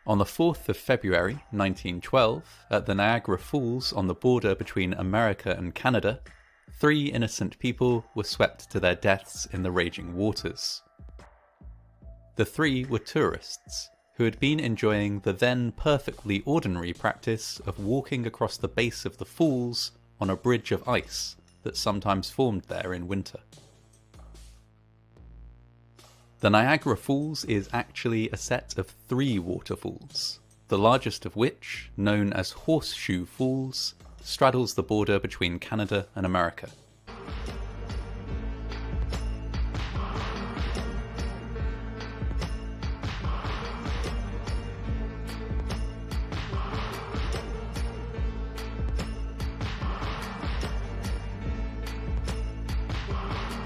On the 4th of February 1912, at the Niagara Falls on the border between America and Canada, 3 innocent people were swept to their deaths in the raging waters. The 3 were tourists who had been enjoying the then perfectly ordinary practice of walking across the base of the falls on a bridge of ice that sometimes formed there in winter. The Niagara Falls is actually a set of 3 waterfalls, the largest of which, known as Horseshoe Falls, straddles the border between Canada and America.